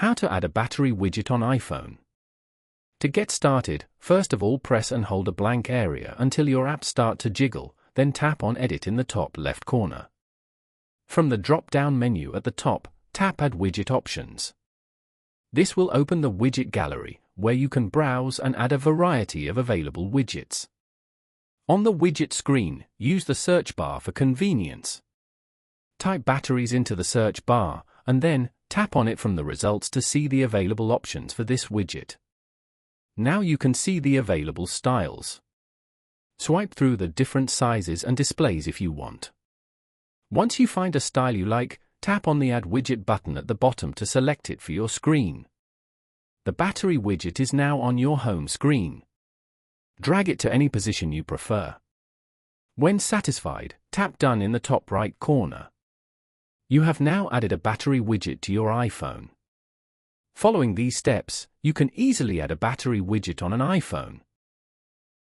How to add a battery widget on iPhone. To get started, first of all press and hold a blank area until your apps start to jiggle, then tap on Edit in the top left corner. From the drop-down menu at the top, tap Add Widget Options. This will open the widget gallery, where you can browse and add a variety of available widgets. On the widget screen, use the search bar for convenience. Type batteries into the search bar, and then tap on it from the results to see the available options for this widget. Now you can see the available styles. Swipe through the different sizes and displays if you want. Once you find a style you like, tap on the Add Widget button at the bottom to select it for your screen. The battery widget is now on your home screen. Drag it to any position you prefer. When satisfied, tap Done in the top right corner. You have now added a battery widget to your iPhone. Following these steps, you can easily add a battery widget on an iPhone.